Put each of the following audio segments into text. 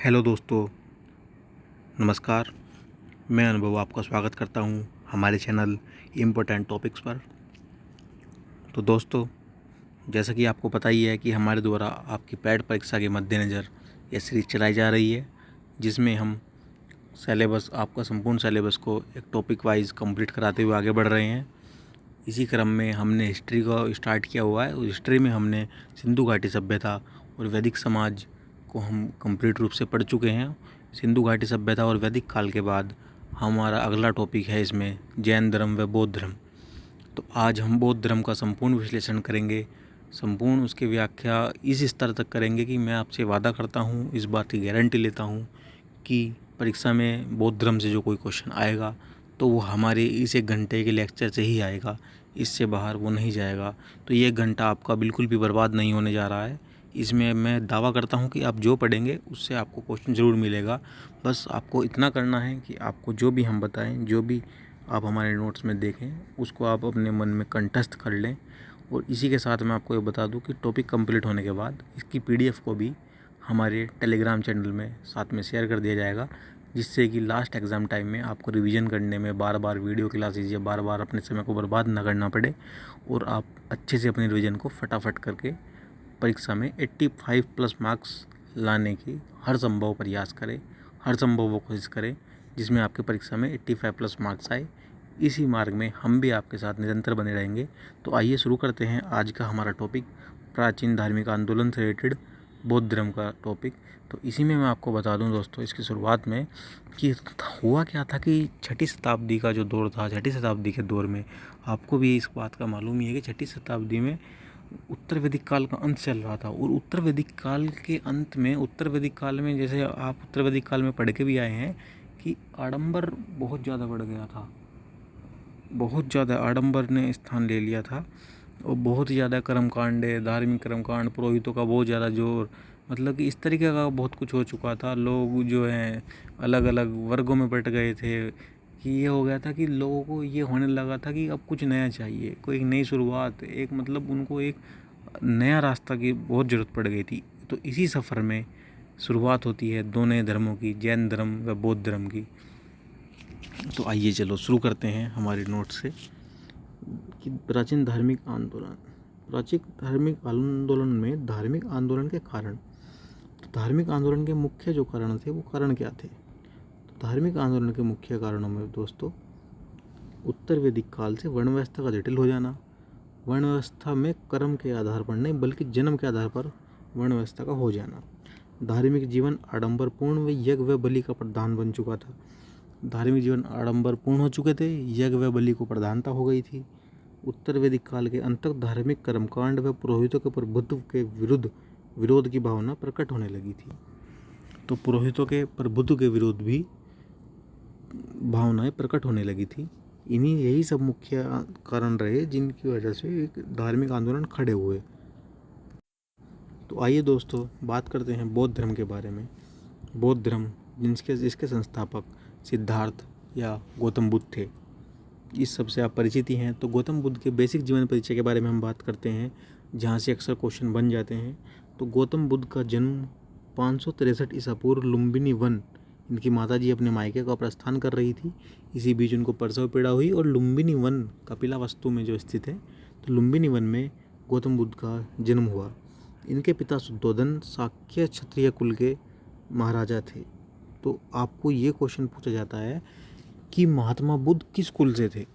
Hello दोस्तों, नमस्कार। मैं अनुभव आपका स्वागत करता हूं हमारे चैनल इम्पोर्टेंट टॉपिक्स पर। तो दोस्तों, जैसा कि आपको पता ही है कि हमारे द्वारा आपकी पैड परीक्षा के मद्देनज़र ये सीरीज चलाई जा रही है, जिसमें हम आपका संपूर्ण सिलेबस को एक टॉपिक वाइज कंप्लीट कराते हुए आगे बढ़ रहे हैं। इसी क्रम में हमने हिस्ट्री को स्टार्ट किया हुआ है। हिस्ट्री में हमने सिंधु घाटी सभ्यता और वैदिक समाज को हम कंप्लीट रूप से पढ़ चुके हैं। सिंधु घाटी सभ्यता और वैदिक काल के बाद हमारा अगला टॉपिक है इसमें जैन धर्म व बौद्ध धर्म। तो आज हम बौद्ध धर्म का संपूर्ण विश्लेषण करेंगे, संपूर्ण उसकी व्याख्या इस स्तर तक करेंगे कि मैं आपसे वादा करता हूँ, इस बात की गारंटी लेता हूँ कि परीक्षा में बौद्ध धर्म से जो कोई क्वेश्चन आएगा तो वो हमारे इस 1 घंटे के लेक्चर से ही आएगा, इससे बाहर वो नहीं जाएगा। तो ये 1 घंटा आपका बिल्कुल भी बर्बाद नहीं होने जा रहा है। इसमें मैं दावा करता हूँ कि आप जो पढ़ेंगे उससे आपको क्वेश्चन ज़रूर मिलेगा। बस आपको इतना करना है कि आपको जो भी हम बताएं, जो भी आप हमारे नोट्स में देखें, उसको आप अपने मन में कंठस्थ कर लें। और इसी के साथ मैं आपको ये बता दूं कि टॉपिक कंप्लीट होने के बाद इसकी पीडीएफ को भी हमारे टेलीग्राम चैनल में साथ में शेयर कर दिया जाएगा, जिससे कि लास्ट एग्ज़ाम टाइम में आपको रिवीजन करने में बार बार वीडियो क्लासेज या बार बार अपने समय को बर्बाद ना करना पड़े और आप अच्छे से अपने रिवीजन को फटाफट करके परीक्षा में 85 प्लस मार्क्स लाने की हर संभव प्रयास करें, हर संभव वो कोशिश करें जिसमें आपके परीक्षा में 85 प्लस मार्क्स आए। इसी मार्ग में हम भी आपके साथ निरंतर बने रहेंगे। तो आइए शुरू करते हैं आज का हमारा टॉपिक, प्राचीन धार्मिक आंदोलन से रिलेटेड बौद्ध धर्म का टॉपिक। तो इसी में मैं आपको बता दूं दोस्तों, इसकी शुरुआत में कि हुआ क्या था कि 6ठी शताब्दी का जो दौर था, 6ठी शताब्दी के दौर में आपको भी इस बात का मालूम ही है कि 6ठी शताब्दी में उत्तर वैदिक काल का अंत चल रहा था। और उत्तर वैदिक काल के अंत में, उत्तर वैदिक काल में जैसे आप उत्तर वैदिक काल में पढ़ के भी आए हैं कि आडंबर बहुत ज़्यादा बढ़ गया था, बहुत ज़्यादा आडंबर ने स्थान ले लिया था और बहुत ही ज़्यादा कर्मकांड, धार्मिक कर्मकांड, पुरोहितों का बहुत ज़्यादा जोर, मतलब कि इस तरीके का बहुत कुछ हो चुका था। लोग जो हैं अलग अलग वर्गों में बट गए थे कि ये हो गया था कि लोगों को ये होने लगा था कि अब कुछ नया चाहिए, कोई एक नई शुरुआत, एक मतलब उनको एक नया रास्ता की बहुत ज़रूरत पड़ गई थी। तो इसी सफ़र में शुरुआत होती है 2 नए धर्मों की, जैन धर्म व बौद्ध धर्म की। तो आइए चलो शुरू करते हैं हमारे नोट से कि प्राचीन धार्मिक आंदोलन में धार्मिक आंदोलन के कारण, तो धार्मिक आंदोलन के मुख्य जो कारण थे वो कारण क्या थे। तो धार्मिक आंदोलन के मुख्य कारणों में दोस्तों, उत्तर वैदिक काल से वर्ण व्यवस्था का जटिल हो जाना, वर्ण व्यवस्था में कर्म के आधार पर नहीं बल्कि जन्म के आधार पर वर्ण व्यवस्था का हो जाना, धार्मिक जीवन आडंबरपूर्ण व यज्ञ व बलि का प्रधान बन चुका था। धार्मिक जीवन आडंबरपूर्ण हो चुके थे, यज्ञ व बलि को प्रधानता हो गई थी। उत्तर वैदिक काल के अंत तक धार्मिक कर्मकांड व पुरोहितों के प्रभुत्व के विरुद्ध विरोध की भावना प्रकट होने लगी थी। तो पुरोहितों के प्रभुत्व के विरुद्ध भी भावनाएं प्रकट होने लगी थी। यही सब मुख्य कारण रहे जिनकी वजह से एक धार्मिक आंदोलन खड़े हुए। तो आइए दोस्तों बात करते हैं बौद्ध धर्म के बारे में। बौद्ध धर्म जिसके संस्थापक सिद्धार्थ या गौतम बुद्ध थे, इस सबसे आप परिचित ही हैं। तो गौतम बुद्ध के बेसिक जीवन परिचय के बारे में हम बात करते हैं, जहाँ से अक्सर क्वेश्चन बन जाते हैं। तो गौतम बुद्ध का जन्म 563 ईसा पूर्व लुम्बिनी वन, इनकी माताजी अपने मायके का प्रस्थान कर रही थी, इसी बीच उनको प्रसव पीड़ा हुई और लुम्बिनी वन कपिलावस्तु में जो स्थित है, तो लुम्बिनी वन में गौतम बुद्ध का जन्म हुआ। इनके पिता शुद्धोधन शाक्य क्षत्रिय कुल के महाराजा थे। तो आपको ये क्वेश्चन पूछा जाता है कि महात्मा बुद्ध किस कुल से थे।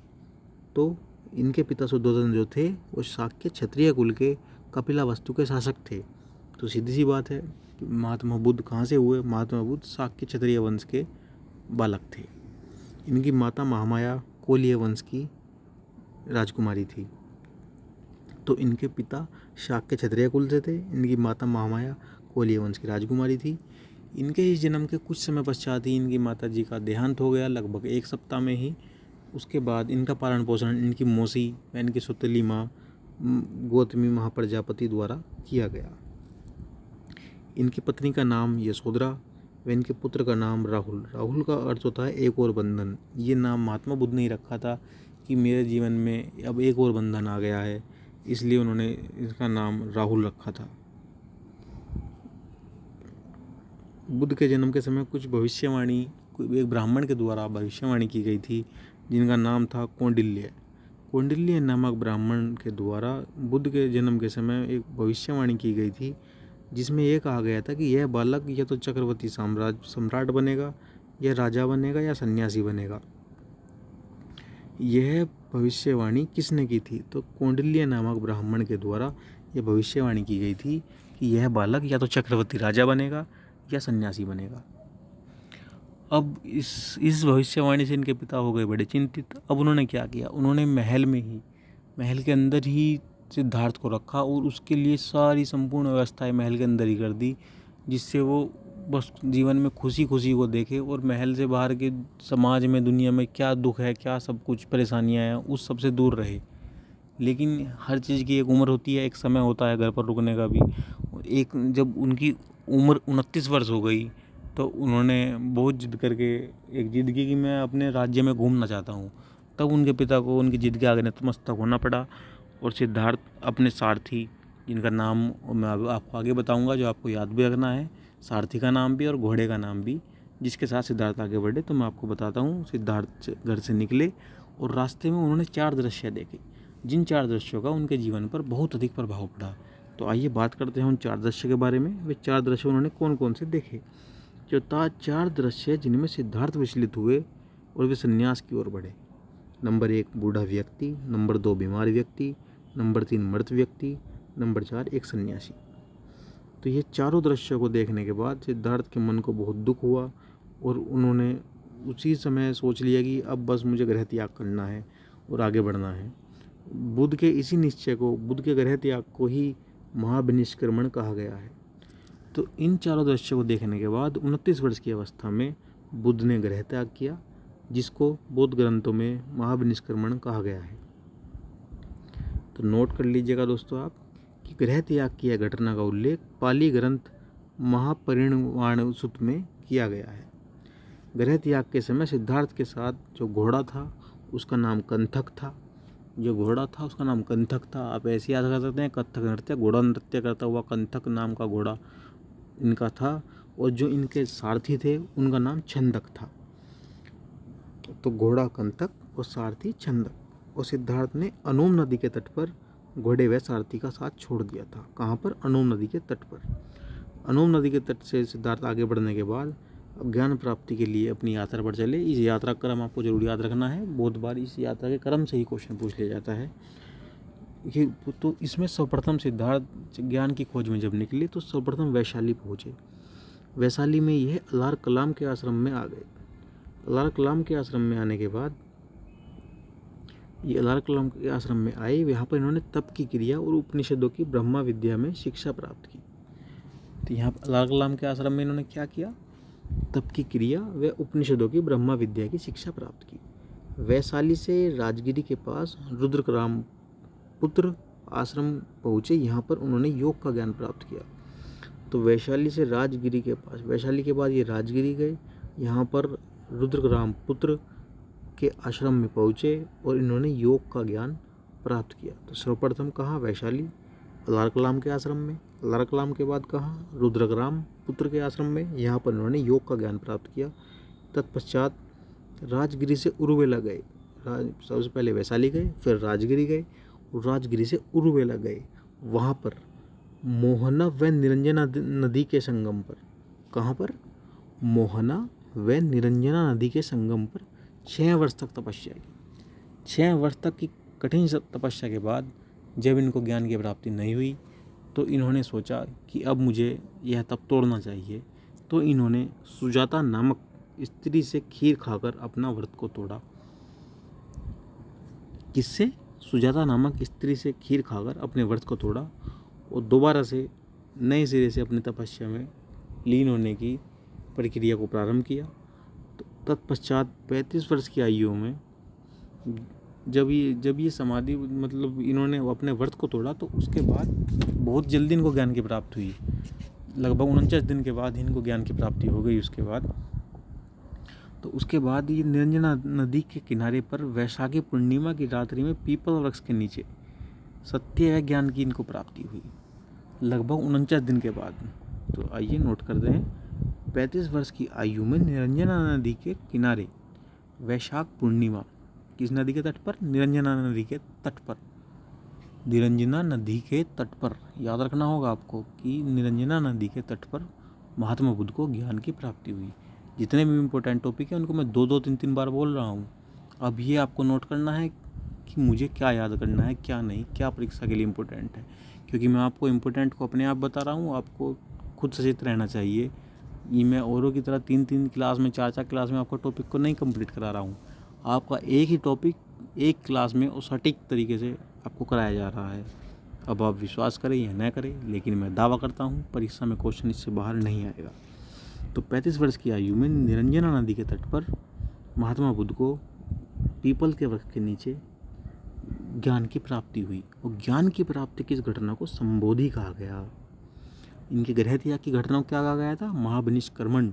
तो इनके पिता शुद्धोधन जो थे वो शाक्य क्षत्रिय कुल के कपिलावस्तु के शासक थे। तो सीधी सी बात है कि महात्मा बुद्ध कहाँ से हुए। महात्मा बुद्ध शाक्य क्षत्रिय वंश के बालक थे। इनकी माता महामाया कोलीय वंश की राजकुमारी थी। तो इनके पिता शाक्य क्षत्रिय कुल से थे, इनकी माता महामाया कोलीय वंश की राजकुमारी थी। इनके इस जन्म के कुछ समय पश्चात ही इनकी माता जी का देहांत हो गया, लगभग 1 सप्ताह में ही। उसके बाद इनका पालन पोषण इनकी मौसी व इनकी सुतली माँ गौतमी महाप्रजापति द्वारा किया गया। इनकी पत्नी का नाम यशोधरा व इनके पुत्र का नाम राहुल। राहुल का अर्थ होता है एक और बंधन। ये नाम महात्मा बुद्ध ने ही रखा था कि मेरे जीवन में अब एक और बंधन आ गया है, इसलिए उन्होंने इसका नाम राहुल रखा था। बुद्ध के जन्म के समय कुछ भविष्यवाणी एक ब्राह्मण के द्वारा भविष्यवाणी की गई थी, जिनका नाम था कौंडिल्य। कौंडिल्य नामक ब्राह्मण के द्वारा बुद्ध के जन्म के समय एक भविष्यवाणी की गई थी, जिसमें यह कहा गया था कि यह बालक या तो चक्रवर्ती सम्राट बनेगा, या राजा बनेगा, या सन्यासी बनेगा। यह भविष्यवाणी किसने की थी? तो कौंडिल्य नामक ब्राह्मण के द्वारा यह भविष्यवाणी की गई थी कि यह बालक या तो चक्रवर्ती राजा बनेगा या सन्यासी बनेगा। अब इस भविष्यवाणी से इनके पिता हो गए बड़े चिंतित। अब उन्होंने क्या किया? उन्होंने महल के अंदर ही सिद्धार्थ को रखा और उसके लिए सारी संपूर्ण व्यवस्थाएं महल के अंदर ही कर दी, जिससे वो बस जीवन में खुशी खुशी को देखे और महल से बाहर के समाज में, दुनिया में क्या दुख है, क्या सब कुछ परेशानियां हैं, उस सब से दूर रहे। लेकिन हर चीज़ की एक उम्र होती है, एक समय होता है घर पर रुकने का भी। जब उनकी उम्र 29 वर्ष हो गई तो उन्होंने बहुत जिद करके एक जिद की कि मैं अपने राज्य में घूमना चाहता हूँ। तब उनके पिता को उनकी जिद के आगे नतमस्तक होना पड़ा और सिद्धार्थ अपने सारथी, जिनका नाम मैं आपको आगे बताऊंगा, जो आपको याद भी रखना है, सारथी का नाम भी और घोड़े का नाम भी, जिसके साथ सिद्धार्थ आगे बढ़े। तो मैं आपको बताता हूँ। सिद्धार्थ घर से निकले और रास्ते में उन्होंने 4 दृश्य देखे, जिन 4 दृश्यों का उनके जीवन पर बहुत अधिक प्रभाव पड़ा। तो आइए बात करते हैं उन 4 दृश्य के बारे में। वे 4 दृश्य उन्होंने कौन कौन से देखे? जो 4 दृश्य जिनमें सिद्धार्थ विचलित हुए और वे संन्यास की ओर बढ़े। नंबर 1 बूढ़ा व्यक्ति, नंबर 2 बीमार व्यक्ति, नंबर 3 मृत व्यक्ति, नंबर 4 एक सन्यासी। तो ये चारों दृश्यों को देखने के बाद सिद्धार्थ के मन को बहुत दुख हुआ और उन्होंने उसी समय सोच लिया कि अब बस मुझे गृह त्याग करना है और आगे बढ़ना है। बुद्ध के इसी निश्चय को, बुद्ध के गृह त्याग को ही महाविनिष्क्रमण कहा गया है। तो इन चारों दृश्यों को देखने के बाद 29 वर्ष की अवस्था में बुद्ध ने गृह त्याग किया, जिसको बौद्ध ग्रंथों में महाविनिष्क्रमण कहा गया है। तो नोट कर लीजिएगा दोस्तों आप कि गृह त्याग की घटना का उल्लेख पाली ग्रंथ महापरिनिर्वाण सूत्र में किया गया है। गृह त्याग के समय सिद्धार्थ के साथ जो घोड़ा था उसका नाम कंथक था। जो घोड़ा था उसका नाम कंथक था। आप ऐसे याद कर सकते हैं, कथक नृत्य, घोड़ा नृत्य करता हुआ कंथक नाम का घोड़ा इनका था। और जो इनके सारथी थे उनका नाम छंदक था। तो घोड़ा कंथक और सारथी छंदक। और सिद्धार्थ ने अनोम नदी के तट पर घोड़े व सारथी का साथ छोड़ दिया था। कहाँ पर? अनोम नदी के तट पर। अनोम नदी के तट से सिद्धार्थ आगे बढ़ने के बाद अब ज्ञान प्राप्ति के लिए अपनी यात्रा पर चले। इस यात्रा का क्रम आपको जरूर याद रखना है। बहुत बार इस यात्रा के क्रम से ही क्वेश्चन पूछ लिया जाता है। ये तो इसमें सर्वप्रथम सिद्धार्थ ज्ञान की खोज में जब निकले तो सर्वप्रथम वैशाली पहुँचे। वैशाली में यह अलार कलाम के आश्रम में आ गए। अलार कलाम के आश्रम में आने के बाद ये अलार कलाम के आश्रम में आए। यहाँ पर इन्होंने तप की क्रिया और उपनिषदों की ब्रह्मा विद्या में शिक्षा प्राप्त की। तो यहाँ पर अलार कलाम के आश्रम में इन्होंने क्या किया? तप की क्रिया व उपनिषदों की ब्रह्मा विद्या की शिक्षा प्राप्त की। वैशाली से राजगिरी के पास रुद्रग्राम पुत्र आश्रम पहुँचे। यहाँ पर उन्होंने योग का ज्ञान प्राप्त किया। तो वैशाली से राजगिरी के पास, वैशाली के बाद ये राजगिरी गए। यहाँ पर रुद्रग्राम पुत्र के आश्रम में पहुँचे और इन्होंने योग का ज्ञान प्राप्त किया। तो सर्वप्रथम कहाँ? वैशाली, अलार कलाम के आश्रम में। अलार कलाम के बाद कहाँ? रुद्रग्राम पुत्र के आश्रम में। यहाँ पर इन्होंने योग का ज्ञान प्राप्त किया। तत्पश्चात राजगिरी से उरुवेला गए। सबसे पहले वैशाली गए, फिर राजगिरी गए और राजगिरी से उरुवेला गए। वहाँ पर मोहना व निरंजना नदी के संगम पर, कहाँ पर? मोहना व निरंजना नदी के संगम पर 6 वर्ष तक तपस्या की। 6 वर्ष तक की कठिन तपस्या के बाद जब इनको ज्ञान की प्राप्ति नहीं हुई तो इन्होंने सोचा कि अब मुझे यह तप तोड़ना चाहिए। तो इन्होंने सुजाता नामक स्त्री से खीर खाकर अपना व्रत को तोड़ा। किससे? सुजाता नामक स्त्री से खीर खाकर अपने व्रत को तोड़ा और दोबारा से नए सिरे से अपनी तपस्या में लीन होने की प्रक्रिया को प्रारंभ किया। तो तत्पश्चात 35 वर्ष की आयु में जब ये समाधि, मतलब इन्होंने अपने व्रत को तोड़ा, तो उसके बाद बहुत जल्दी इनको ज्ञान की प्राप्ति हुई। लगभग 49 दिन के बाद इनको ज्ञान की प्राप्ति हो गई। उसके बाद ये निरंजना नदी के किनारे पर वैशाखी पूर्णिमा की रात्रि में पीपल वृक्ष के नीचे सत्य ज्ञान की इनको प्राप्ति हुई, लगभग 49 दिन के बाद। तो आइए नोट कर दें, 35 वर्ष की आयु में निरंजना नदी के किनारे वैशाख पूर्णिमा, किस नदी के तट पर? निरंजना नदी के तट पर। निरंजना नदी के तट पर, याद रखना होगा आपको कि निरंजना नदी के तट पर महात्मा बुद्ध को ज्ञान की प्राप्ति हुई। जितने भी इम्पोर्टेंट टॉपिक हैं उनको मैं 2-2 3-3 बार बोल रहा हूँ। अब ये आपको नोट करना है कि मुझे क्या याद करना है, क्या नहीं, क्या परीक्षा के लिए इम्पोर्टेंट है, क्योंकि मैं आपको इम्पोर्टेंट को अपने आप बता रहा हूँ। आपको खुद सचेत रहना चाहिए। ये मैं औरों की तरह 3-3 क्लास में, 4-4 क्लास में आपको टॉपिक को नहीं कंप्लीट करा रहा हूँ। आपका एक ही टॉपिक एक क्लास में और सटीक तरीके से आपको कराया जा रहा है। अब आप विश्वास करें या न करें, लेकिन मैं दावा करता हूँ परीक्षा में क्वेश्चन इससे बाहर नहीं आएगा। तो 35 वर्ष की आयु में निरंजना नदी के तट पर महात्मा बुद्ध को पीपल के वृक्ष के नीचे ज्ञान की प्राप्ति हुई। और ज्ञान की प्राप्ति की इस घटना को संबोधि कहा गया। इनके गृह त्याग की घटना को क्या कहा गया था? महाविनिष्क्रमण।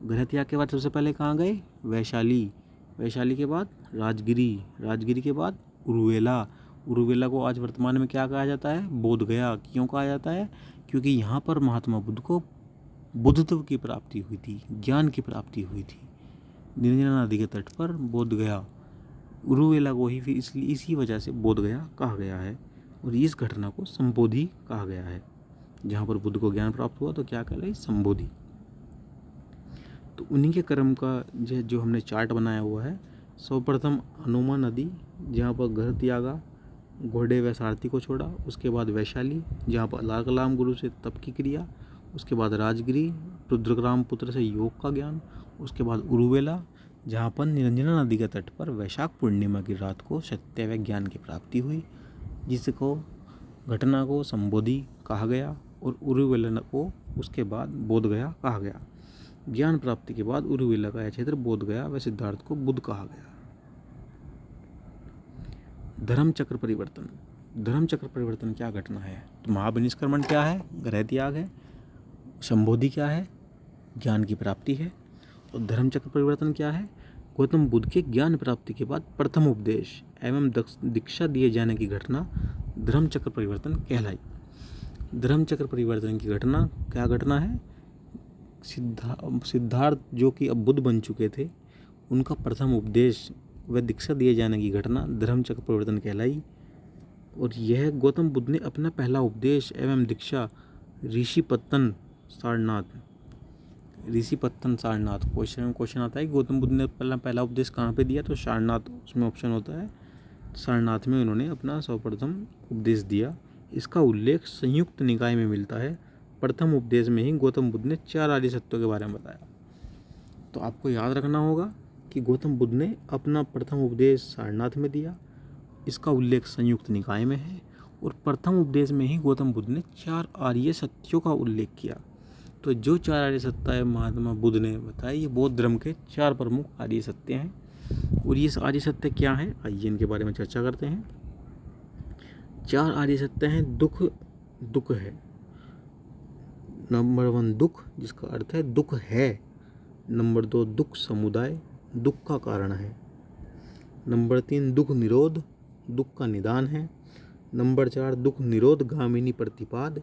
गृह त्याग के बाद सबसे पहले कहाँ गए? वैशाली। वैशाली के बाद राजगिरी। राजगिरी के बाद उरुवेला। उरुवेला को आज वर्तमान में क्या कहा जाता है? बोधगया। क्यों कहा जाता है? क्योंकि यहाँ पर महात्मा बुद्ध को बुद्धत्व की प्राप्ति हुई थी, ज्ञान की प्राप्ति हुई थी। निरंजना नदी के तट पर बोधगया। उरुवेला को ही फिर इसलिए इसी वजह से बोधगया कहा गया है। और इस घटना को संबोधि कहा गया है। जहाँ पर बुद्ध को ज्ञान प्राप्त हुआ तो क्या कहलाई? संबोधि। तो उन्हीं के कर्म का जो हमने चार्ट बनाया हुआ है। सर्वप्रथम हनुमा नदी, जहाँ पर घर त्यागा, घोड़े व सारथी को छोड़ा। उसके बाद वैशाली, जहाँ पर लाल कलाम गुरु से तप की क्रिया। उसके बाद राजगिरी, रुद्रग्राम पुत्र से योग का ज्ञान। उसके बाद उरुवेला, जहाँ पर निरंजना नदी के तट पर वैशाख पूर्णिमा की रात को सत्य व ज्ञान की प्राप्ति हुई, जिसको घटना को संबोधि कहा गया। और उरुवेला को उसके बाद बोधगया कहा गया। ज्ञान प्राप्ति के बाद उरुवेला का यह क्षेत्र बोधगया व सिद्धार्थ को बुद्ध कहा गया। धर्म चक्र परिवर्तन। धर्म चक्र परिवर्तन क्या घटना है? तो महाविनिष्क्रमण क्या है? गृह त्याग है। संबोधि क्या है? ज्ञान की प्राप्ति है। और धर्म चक्र परिवर्तन क्या है? गौतम बुद्ध के ज्ञान प्राप्ति के बाद प्रथम उपदेश एवं दीक्षा दिए जाने की घटना धर्म चक्र परिवर्तन कहलाई। धर्म चक्र परिवर्तन की घटना क्या घटना है? सिद्धार्थ जो कि अब बुद्ध बन चुके थे, उनका प्रथम उपदेश व दीक्षा दिए जाने की घटना धर्म चक्र परिवर्तन कहलाई। और यह गौतम बुद्ध ने अपना पहला उपदेश एवं दीक्षा ऋषिपत्तन सारनाथ। क्वेश्चन आता है कि गौतम बुद्ध ने पहला उपदेश कहाँ पे दिया? तो सारनाथ, उसमें ऑप्शन होता है सारनाथ में उन्होंने अपना सर्वप्रथम उपदेश दिया। इसका उल्लेख संयुक्त निकाय में मिलता है। प्रथम उपदेश में ही गौतम बुद्ध ने 4 आर्य सत्यों के बारे में बताया। तो आपको याद रखना होगा कि गौतम बुद्ध ने अपना प्रथम उपदेश सारनाथ में दिया, इसका उल्लेख संयुक्त निकाय में है। और प्रथम उपदेश में ही गौतम बुद्ध ने 4 आर्य सत्यों का उल्लेख किया। तो जो 4 आर्य सत्य महात्मा बुद्ध ने बताया, ये बौद्ध धर्म के 4 प्रमुख आर्य सत्य हैं। और ये आर्य सत्य क्या है? आइए इनके बारे में चर्चा करते हैं। 4 आर्य सत्य हैं। दुख है। नंबर 1 दुख, जिसका अर्थ है दुख है। नंबर 2 दुख समुदाय, दुख का कारण है। नंबर 3 दुख निरोध, दुख का निदान है। नंबर 4 दुख निरोध गामिनी प्रतिपाद,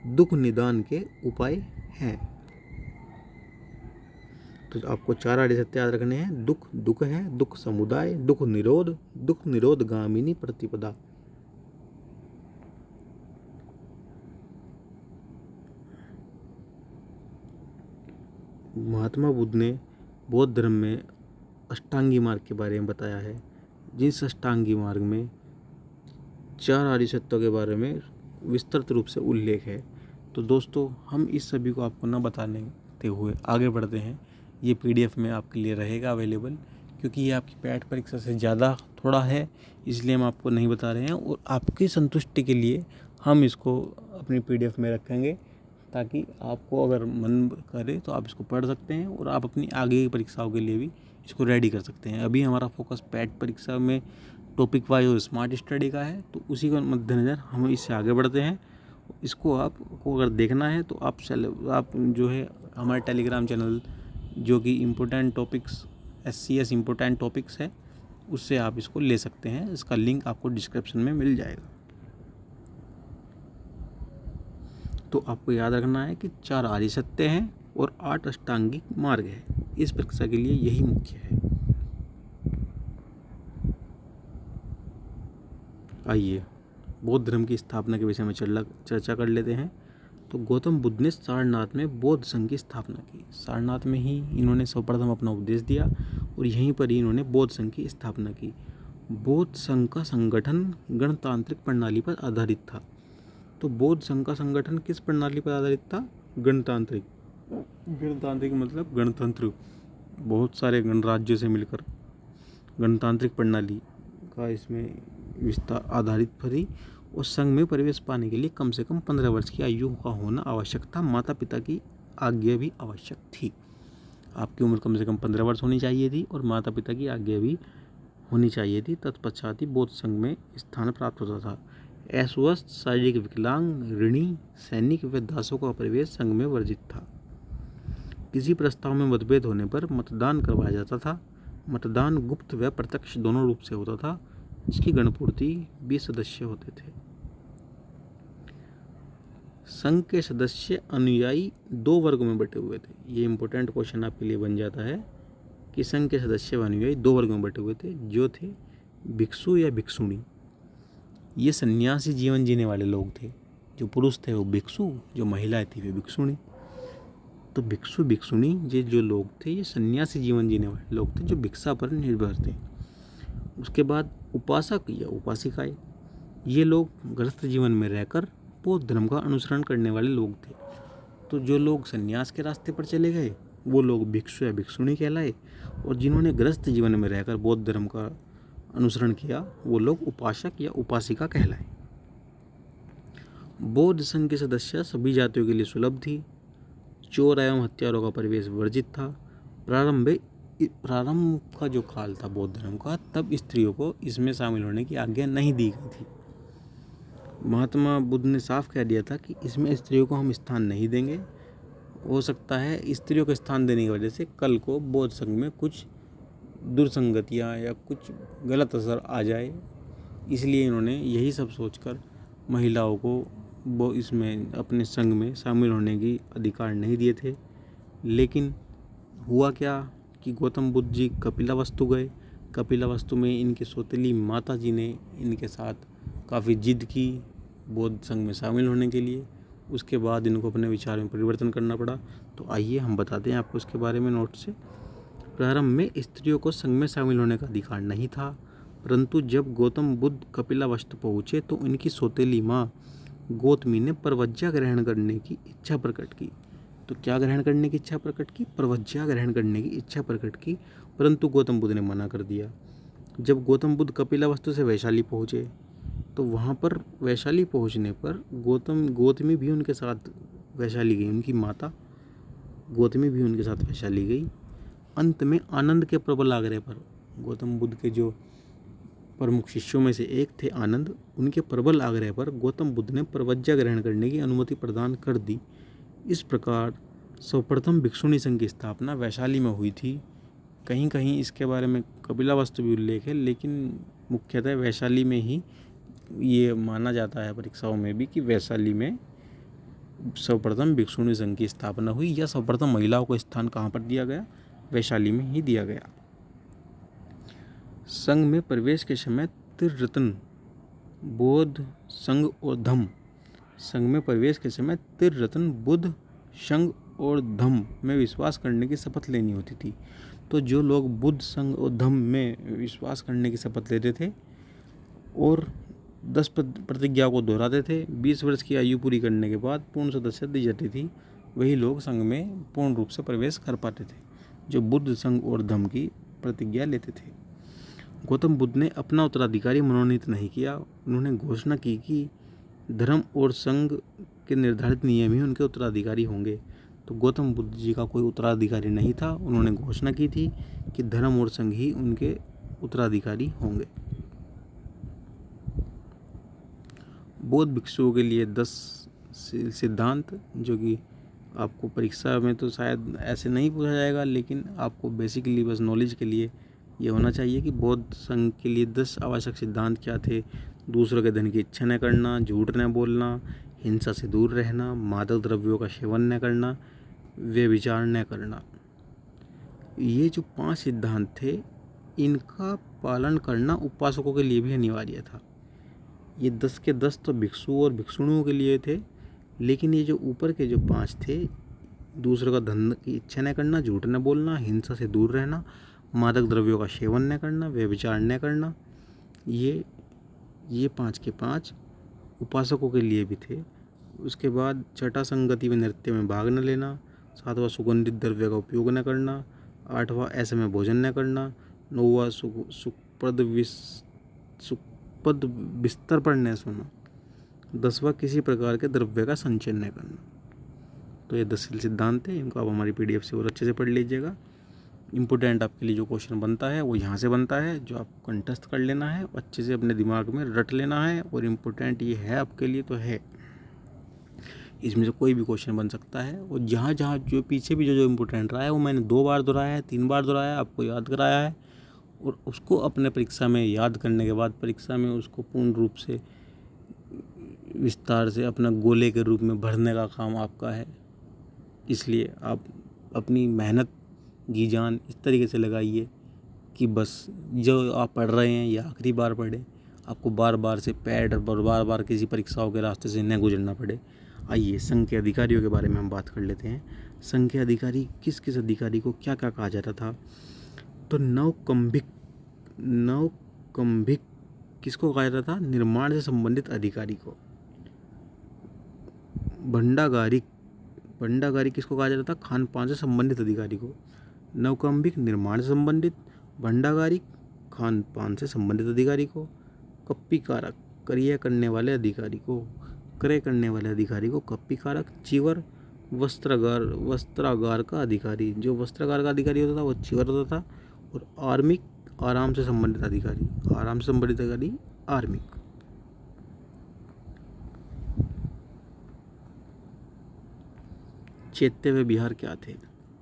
दुख निदान के उपाय हैं। तो आपको 4 आर्य सत्य याद रखने हैं। दुख है, दुख समुदाय, दुख निरोध गामिनी प्रतिपदा। महात्मा बुद्ध ने बौद्ध धर्म में अष्टांगी मार्ग के बारे में बताया है, जिस अष्टांगी मार्ग में 4 आर्य सत्यों के बारे में विस्तृत रूप से उल्लेख है। तो दोस्तों, हम इस सभी को आपको न बताते हुए आगे बढ़ते हैं। ये PDF में आपके लिए रहेगा अवेलेबल, क्योंकि ये आपकी पैट परीक्षा से ज़्यादा थोड़ा है, इसलिए हम आपको नहीं बता रहे हैं। और आपकी संतुष्टि के लिए हम इसको अपनी PDF में रखेंगे, ताकि आपको अगर मन करे तो आप इसको पढ़ सकते हैं और आप अपनी आगे की परीक्षाओं के लिए भी इसको रेडी कर सकते हैं। अभी हमारा फोकस पैट परीक्षा में टॉपिक वाइज और स्मार्ट स्टडी का है, तो उसी को मद्देनज़र हम इससे आगे बढ़ते हैं। इसको आपको अगर देखना है तो आप जो है हमारे टेलीग्राम चैनल, जो कि important topics SCS important topics है, उससे आप इसको ले सकते हैं। इसका लिंक आपको डिस्क्रिप्शन में मिल जाएगा। तो आपको याद रखना है कि 4 आर्य सत्य हैं, और 8 अष्टांगिक मार्ग है। इस परीक्षा के लिए यही मुख्य है। आइए बौद्ध धर्म की स्थापना के विषय में चर्चा कर लेते हैं। तो गौतम बुद्ध ने सारनाथ में बौद्ध संघ की स्थापना की। सारनाथ में ही इन्होंने सर्वप्रथम अपना उपदेश दिया और यहीं पर ही इन्होंने बौद्ध संघ की स्थापना की। बौद्ध संघ का संगठन गणतांत्रिक प्रणाली पर आधारित था। तो बौद्ध संघ का संगठन किस प्रणाली पर आधारित था? गणतांत्रिक। गणतांत्रिक मतलब गणतंत्र, बहुत सारे गणराज्यों से मिलकर गणतांत्रिक प्रणाली का इसमें विस्तार आधारित थी। उस संघ में प्रवेश पाने के लिए कम से कम 15 वर्ष की आयु का होना आवश्यक था। माता पिता की आज्ञा भी आवश्यक थी। आपकी उम्र कम से कम 15 वर्ष होनी चाहिए थी और माता पिता की आज्ञा भी होनी चाहिए थी। तत्पश्चात ही बौद्ध संघ में स्थान प्राप्त होता था। अस्वस्थ, शारीरिक विकलांग, ऋणी, सैनिक व दासों का प्रवेश संघ में वर्जित था। किसी प्रस्ताव में मतभेद होने पर मतदान करवाया जाता था। मतदान गुप्त व प्रत्यक्ष दोनों रूप से होता था। इसकी गणपूर्ति 20 सदस्य होते थे। संघ के सदस्य अनुयायी 2 वर्गों में बटे हुए थे। ये इंपॉर्टेंट क्वेश्चन आपके लिए बन जाता है कि संघ के सदस्य व अनुयायी 2 वर्गों में बटे हुए थे, जो थे भिक्षु या भिक्षुणी। ये सन्यासी जीवन जीने वाले लोग थे। जो पुरुष थे वो भिक्षु, जो महिलाएं थी वे भिक्षुणी। तो भिक्षु भिक्षुणी ये जो लोग थे ये सन्यासी जीवन जीने वाले लोग थे, जो भिक्षा पर निर्भर थे। उसके बाद उपासक या उपासिकाएं, ये लोग गृहस्थ जीवन में रहकर बौद्ध धर्म का अनुसरण करने वाले लोग थे। तो जो लोग सन्यास के रास्ते पर चले गए वो लोग भिक्षु या भिक्षुणी कहलाए, और जिन्होंने गृहस्थ जीवन में रहकर बौद्ध धर्म का अनुसरण किया वो लोग उपासक या उपासिका कहलाए। बौद्ध संघ के सदस्य सभी जातियों के लिए सुलभ थी। चोर एवं हत्यारों का प्रवेश वर्जित था। प्रारंभ का जो काल था बौद्ध धर्म का, तब स्त्रियों को इसमें शामिल होने की आज्ञा नहीं दी गई थी। महात्मा बुद्ध ने साफ कह दिया था कि इसमें स्त्रियों को हम स्थान नहीं देंगे। हो सकता है स्त्रियों को स्थान देने की वजह से कल को बौद्ध संघ में कुछ दुर्संगतियाँ या कुछ गलत असर आ जाए, इसलिए इन्होंने यही सब सोचकर महिलाओं को वो इसमें अपने संघ में शामिल होने की अधिकार नहीं दिए थे। लेकिन हुआ क्या कि गौतम बुद्ध जी कपिलावस्तु गए। कपिलावस्तु में इनकी सौतेली माता जी ने इनके साथ काफ़ी जिद की बौद्ध संघ में शामिल होने के लिए। उसके बाद इनको अपने विचार में परिवर्तन करना पड़ा। तो आइए हम बताते हैं आपको इसके बारे में नोट से। प्रारंभ में स्त्रियों को संघ में शामिल होने का अधिकार नहीं था, परंतु जब गौतम बुद्ध कपिलावस्तु पहुँचे तो उनकी सौतेली माँ गौतमी ने परवज्जा ग्रहण करने की इच्छा प्रकट की। तो क्या ग्रहण करने की इच्छा प्रकट की? परवज्जा ग्रहण करने की इच्छा प्रकट की, परंतु गौतम बुद्ध ने मना कर दिया। जब गौतम बुद्ध कपिलावस्तु से वैशाली पहुँचे तो वहाँ पर वैशाली पहुँचने पर गौतमी भी उनके साथ वैशाली गई। उनकी माता गौतमी भी उनके साथ वैशाली गई। अंत में आनंद के प्रबल आग्रह पर, गौतम बुद्ध के जो प्रमुख शिष्यों में से एक थे आनंद, उनके प्रबल आग्रह पर गौतम बुद्ध ने परवज्जा ग्रहण करने की अनुमति प्रदान कर दी। इस प्रकार सर्वप्रथम भिक्षुणी संघ की स्थापना वैशाली में हुई थी। कहीं कहीं इसके बारे में कपिलावस्तु भी उल्लेख है, लेकिन मुख्यतः वैशाली में ही ये माना जाता है परीक्षाओं में भी कि वैशाली में सर्वप्रथम भिक्षुणी संघ की स्थापना हुई, या सर्वप्रथम महिलाओं को स्थान कहाँ पर दिया गया? वैशाली में ही दिया गया। संघ में प्रवेश के समय त्रिरत्न बौद्ध, संघ और धम्म। संघ में प्रवेश के समय त्रिरत्न बुद्ध, संघ और धम्म में विश्वास करने की शपथ लेनी होती थी। तो जो लोग बुद्ध, संघ और धम्म में विश्वास करने की शपथ लेते थे और 10 प्रतिज्ञा को दोहराते थे, 20 वर्ष की आयु पूरी करने के बाद पूर्ण सदस्यता दी जाती थी, वही लोग संघ में पूर्ण रूप से प्रवेश कर पाते थे, जो बुद्ध, संघ और धम्म की प्रतिज्ञा लेते थे। गौतम बुद्ध ने अपना उत्तराधिकारी मनोनीत नहीं किया। उन्होंने घोषणा की कि धर्म और संघ के निर्धारित नियम ही उनके उत्तराधिकारी होंगे। तो गौतम बुद्ध जी का कोई उत्तराधिकारी नहीं था। उन्होंने घोषणा की थी कि धर्म और संघ ही उनके उत्तराधिकारी होंगे। बौद्ध भिक्षुओं के लिए 10 सिद्धांत, जो कि आपको परीक्षा में तो शायद ऐसे नहीं पूछा जाएगा, लेकिन आपको बेसिकली बस नॉलेज के लिए ये होना चाहिए कि बौद्ध संघ के लिए 10 आवश्यक सिद्धांत क्या थे। दूसरों के धन की इच्छा न करना, झूठ न बोलना, हिंसा से दूर रहना, मादक द्रव्यों का सेवन न करना, व्यभिचार न करना। ये जो 5 सिद्धांत थे, इनका पालन करना उपासकों के लिए भी अनिवार्य था। ये 10 के 10 तो भिक्षु और भिक्षुणियों के लिए थे, लेकिन ये जो ऊपर के जो 5 थे, दूसरों का धन की इच्छा न करना, झूठ न बोलना, हिंसा से दूर रहना, मादक द्रव्यों का सेवन न करना, व्यभिचार न करना, ये 5 के 5 उपासकों के लिए भी थे। उसके बाद छठा संगति में नृत्य में भाग न लेना, सातवां सुगंधित द्रव्य का उपयोग न करना, आठवां ऐसे में भोजन न करना, नौवां सुखपद बिस्तर पर न सोना, 10वां किसी प्रकार के द्रव्य का संचय न करना। तो ये 10 सिद्धांत है, इनको आप हमारी PDF से और अच्छे से पढ़ लीजिएगा। इम्पोर्टेंट आपके लिए जो क्वेश्चन बनता है वो यहाँ से बनता है, जो आप कंठस्थ कर लेना है, अच्छे से अपने दिमाग में रट लेना है। और इम्पोर्टेंट ये है आपके लिए तो है, इसमें से कोई भी क्वेश्चन बन सकता है। और जहाँ जहाँ जो पीछे भी जो इम्पोर्टेंट रहा है वो मैंने 2 बार दोहराया है, 3 बार दोहराया है, आपको याद कराया है। और उसको अपने परीक्षा में याद करने के बाद परीक्षा में उसको पूर्ण रूप से विस्तार से अपना गोले के रूप में भरने का काम आपका है। इसलिए आप अपनी मेहनत जी जान इस तरीके से लगाइए कि बस जो आप पढ़ रहे हैं ये आखिरी बार पढ़ें, आपको बार बार से पैड और बार बार किसी परीक्षाओं के रास्ते से न गुजरना पड़े। आइए संघ के अधिकारियों के बारे में हम बात कर लेते हैं। संघ के अधिकारी किस किस अधिकारी को क्या क्या कहा जाता था। तो नवकंभिक किसको कहा जाता था? निर्माण से संबंधित अधिकारी को। भंडागारी किसको कहा जाता था? खान पान से संबंधित अधिकारी को। नवकंभिक निर्माण से संबंधित, भंडागारी खान पान से संबंधित अधिकारी को। कप्पीकारक क्रय करने वाले अधिकारी को, कप्पीकारक। चिवर वस्त्रागार का अधिकारी, जो वस्त्रागार का अधिकारी होता था वो चिवर होता था। और आर्मिक आराम से संबंधित अधिकारी, आर्मिक। चैत्य विहार क्या थे?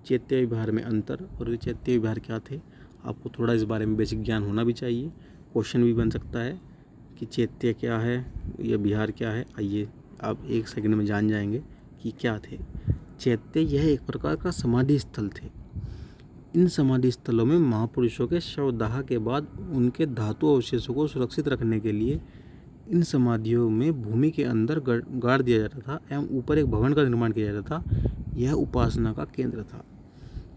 चैत्य विहार में अंतर और चैत्य विहार क्या थे, आपको थोड़ा इस बारे में बेसिक ज्ञान होना भी चाहिए। क्वेश्चन भी बन सकता है कि चैत्य क्या है या विहार क्या है। आइए आप 1 सेकंड में जान जाएंगे कि क्या थे। चैत्य यह एक प्रकार का समाधि स्थल थे। इन समाधि स्थलों में महापुरुषों के शवदाह के बाद उनके धातु अवशेषों को सुरक्षित रखने के लिए इन समाधियों में भूमि के अंदर गाड़ दिया जाता था एवं ऊपर एक भवन का निर्माण किया जाता था। यह उपासना का केंद्र था।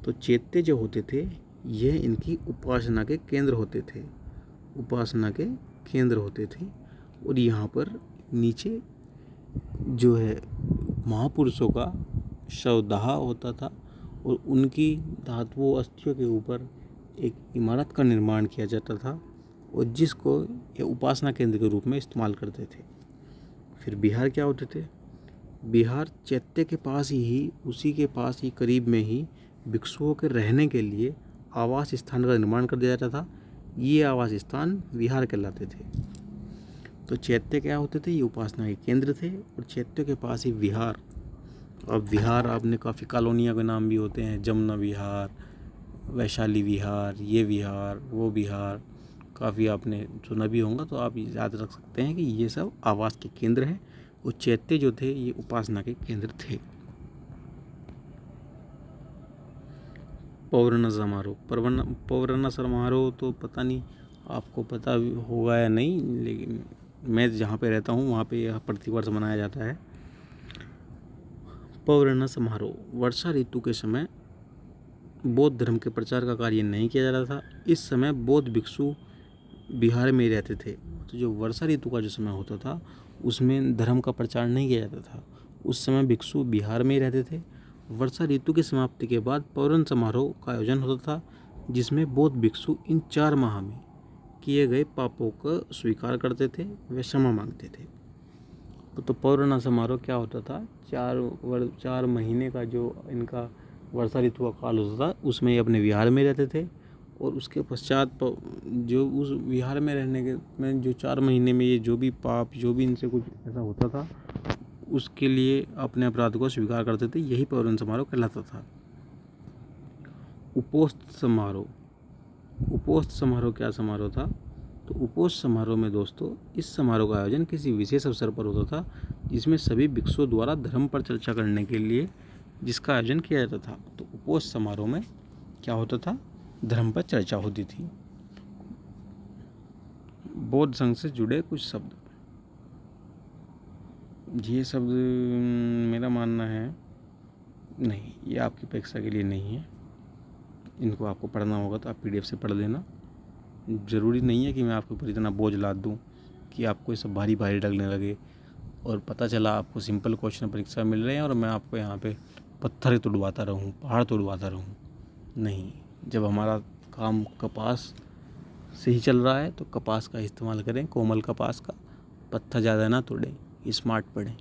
तो चैत्य जो होते थे यह इनकी उपासना के केंद्र होते थे। और यहाँ पर नीचे जो है महापुरुषों का शवदाह होता था और उनकी धातुओं अस्थियों के ऊपर एक इमारत का निर्माण किया जाता था और जिसको ये उपासना केंद्र के रूप में इस्तेमाल करते थे। फिर बिहार क्या होते थे? बिहार चैत्य के पास ही, उसी के पास ही करीब में ही भिक्षुओं के रहने के लिए आवास स्थान का निर्माण कर दिया जाता था। ये आवास स्थान विहार कहलाते थे। तो चैत्य क्या होते थे? ये उपासना के केंद्र थे और चैत्य के पास ही विहार। अब विहार आपने काफ़ी कॉलोनियों के नाम भी होते हैं, जमुना विहार, वैशाली विहार, ये विहार, वो विहार, काफ़ी आपने सुना भी होगा। तो आप याद रख सकते हैं कि ये सब आवास के केंद्र हैं और चैत्य जो थे ये उपासना के केंद्र थे। पौराणा समारोह तो पता नहीं आपको पता होगा या नहीं, लेकिन मैं जहाँ पे रहता हूँ वहाँ पे यह प्रतिवर्ष मनाया जाता है। पौराणा समारोह वर्षा ऋतु के समय बौद्ध धर्म के प्रचार का कार्य नहीं किया जाता था। इस समय बौद्ध भिक्षु बिहार में ही रहते थे। तो जो वर्षा ऋतु का जो समय होता था उसमें धर्म का प्रचार नहीं किया जाता था। उस समय भिक्षु बिहार में ही रहते थे। वर्षा ऋतु की समाप्ति के बाद पौराण समारोह का आयोजन होता था, जिसमें बौद्ध भिक्षु इन 4 माह में किए गए पापों को स्वीकार करते थे व क्षमा मांगते थे। तो पौराण समारोह क्या होता था? 4 महीने का जो इनका वर्षा ऋतु का काल होता था उसमें ये अपने विहार में रहते थे और उसके पश्चात जो उस विहार में रहने के में जो 4 महीने में ये जो भी पाप, जो भी इनसे कुछ ऐसा होता था उसके लिए अपने अपराध को स्वीकार करते थे। यही पौराण समारोह कहलाता था। उपोस्त समारोह क्या समारोह था? तो उपोस्त समारोह में दोस्तों इस समारोह का आयोजन किसी विशेष अवसर पर होता था, जिसमें सभी भिक्षुओं द्वारा धर्म पर चर्चा करने के लिए जिसका आयोजन किया जाता था। तो उपोष समारोह में क्या होता था? धर्म पर चर्चा होती थी। बौद्ध संघ से जुड़े कुछ शब्द, ये शब्द मेरा मानना है नहीं, ये आपकी परीक्षा के लिए नहीं है। इनको आपको पढ़ना होगा तो आप PDF से पढ़ लेना। ज़रूरी नहीं है कि मैं आपके ऊपर इतना बोझ लाद दूँ कि आपको ये सब भारी भारी लगने लगे और पता चला आपको सिंपल क्वेश्चन परीक्षा मिल रहे हैं और मैं आपको यहाँ पे पत्थर तुड़वाता रहूँ, पहाड़ तुड़वाता रहूँ। नहीं, जब हमारा काम कपास से ही चल रहा है तो कपास का इस्तेमाल करें, कोमल कपास का। पत्थर ज़्यादा ना तोड़ें, स्मार्ट पढ़ें।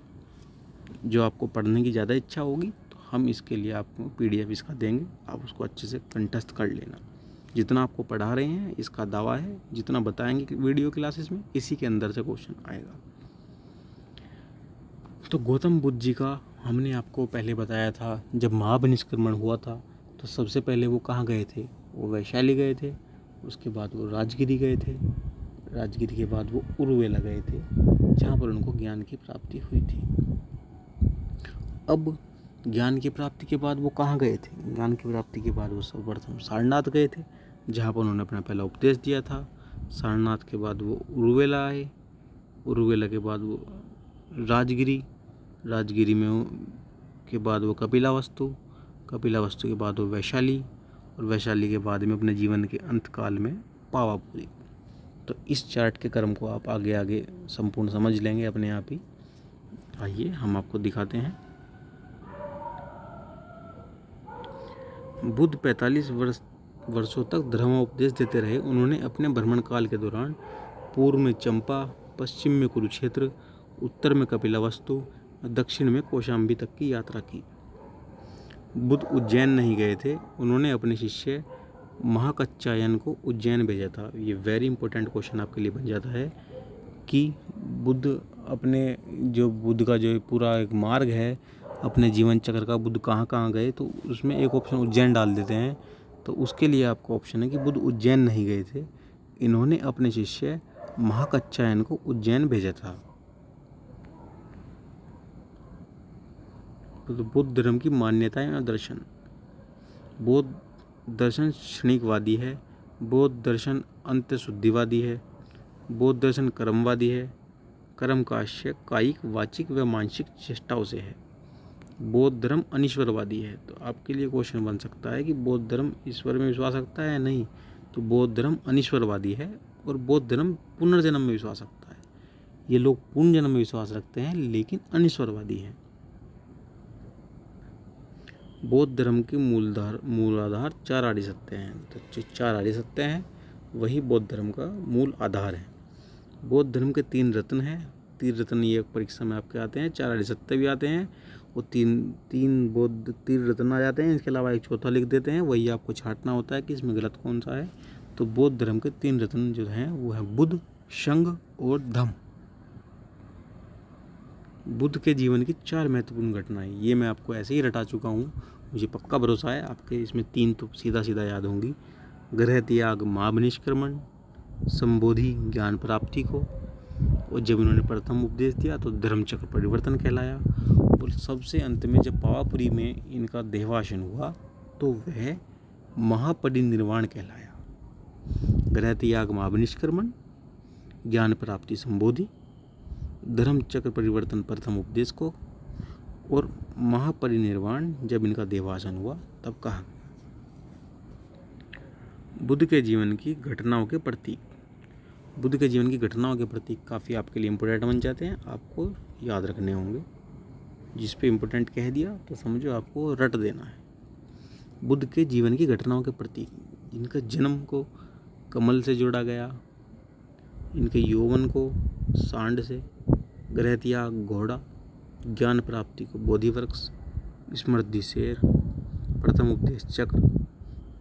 जो आपको पढ़ने की ज़्यादा इच्छा होगी तो हम इसके लिए आपको PDF इसका देंगे, आप उसको अच्छे से कंठस्थ कर लेना। जितना आपको पढ़ा रहे हैं इसका दावा है, जितना बताएंगे वीडियो क्लासेस में इसी के अंदर से क्वेश्चन आएगा। तो गौतम बुद्ध जी का हमने आपको पहले बताया था, जब महापरिनिष्क्रमण हुआ था तो सबसे पहले वो कहाँ गए थे? वो वैशाली गए थे, उसके बाद वो राजगिरी गए थे, राजगिरी के बाद वो उरुवेला गए थे, जहाँ पर उनको ज्ञान की प्राप्ति हुई थी। अब ज्ञान की प्राप्ति के बाद वो कहाँ गए थे? ज्ञान की प्राप्ति के बाद वो सर्वप्रथम सारनाथ गए थे, जहाँ पर उन्होंने अपना पहला उपदेश दिया था। सारनाथ के बाद वो उरुवेला आए, उरुवेला के बाद वो राजगिरी, राजगिरी में के बाद वो कपिलावस्तु, कपिलावस्तु के बाद वो वैशाली, और वैशाली के बाद में अपने जीवन के अंत काल में पावापुरी। तो इस चार्ट के क्रम को आप आगे आगे संपूर्ण समझ लेंगे अपने आप ही। आइए हम आपको दिखाते हैं। बुद्ध 45 वर्षों तक धर्मोपदेश देते रहे। उन्होंने अपने भ्रमण काल के दौरान पूर्व में चंपा, पश्चिम में कुरुक्षेत्र, उत्तर में कपिलावस्तु, दक्षिण में कौशाम्बी तक की यात्रा की। बुद्ध उज्जैन नहीं गए थे। उन्होंने अपने शिष्य महाकच्छायन को उज्जैन भेजा था। ये वेरी इंपॉर्टेंट क्वेश्चन आपके लिए बन जाता है कि बुद्ध अपने जो बुद्ध का जो पूरा एक मार्ग है अपने जीवन चक्र का, बुद्ध कहाँ कहाँ गए, तो उसमें एक ऑप्शन उज्जैन डाल देते हैं। तो उसके लिए आपको ऑप्शन है कि बुद्ध उज्जैन नहीं गए थे, इन्होंने अपने शिष्य महाकच्छायन को उज्जैन भेजा था। तो बौद्ध धर्म की मान्यताएं और दर्शन। बौद्ध दर्शन क्षणिकवादी है, बौद्ध दर्शन अंत्य शुद्धिवादी है, बौद्ध दर्शन कर्मवादी है, कर्म का आशय कायिक, वाचिक व मानसिक चेष्टाओं से है। बौद्ध धर्म अनीश्वरवादी है। तो आपके लिए क्वेश्चन बन सकता है कि बौद्ध धर्म ईश्वर में विश्वास रखता है या नहीं? तो बौद्ध धर्म अनीश्वरवादी है और बौद्ध धर्म पुनर्जन्म में विश्वास रखता है। ये लोग पुनर्जन्म में विश्वास रखते हैं लेकिन अनीश्वरवादी हैं। बौद्ध धर्म की मूलाधार 4 आर्य सत्य हैं। तो जो 4 आर्य सत्य हैं वही बौद्ध धर्म का मूल आधार है। बौद्ध धर्म के 3 रत्न हैं। 3 रत्न ये परीक्षा में आपके आते हैं, 4 आर्य सत्य भी आते हैं और तीन बौद्ध 3 रत्न आ जाते हैं। इसके अलावा एक चौथा लिख देते हैं, वही आपको छांटना होता है कि इसमें गलत कौन सा है। तो बौद्ध धर्म के 3 रत्न जो हैं वो हैं बुद्ध, संघ और धम्म। बुद्ध के जीवन की 4 महत्वपूर्ण घटनाएं, ये मैं आपको ऐसे ही रटा चुका हूँ, मुझे पक्का भरोसा है आपके इसमें 3 तो सीधा सीधा याद होंगी। गृह त्याग महापरिनिष्क्रमण, संबोधि ज्ञान प्राप्ति को, और जब इन्होंने प्रथम उपदेश दिया तो धर्मचक्र परिवर्तन कहलाया, और सबसे अंत में जब पावापुरी में इनका देहावसान हुआ तो वह महापरिनिर्वाण कहलाया। गृह त्याग महापरिनिष्क्रमण, ज्ञान प्राप्ति संबोधि, धर्मचक्र परिवर्तन प्रथम उपदेश को, और महापरिनिर्वाण जब इनका देहावसान हुआ तब कहा। बुद्ध के जीवन की घटनाओं के प्रतीक। बुद्ध के जीवन की घटनाओं के प्रतीक काफ़ी आपके लिए इम्पोर्टेंट बन जाते हैं, आपको याद रखने होंगे। जिस पे इम्पोर्टेंट कह दिया तो समझो आपको रट देना है। बुद्ध के जीवन की घटनाओं के प्रतीक, इनका जन्म को कमल से जोड़ा गया, इनके यौवन को सांड से, गृह त्याग घोड़ा, ज्ञान प्राप्ति को बोधि वृक्ष, स्मृति शेर, प्रथम उपदेश चक्र,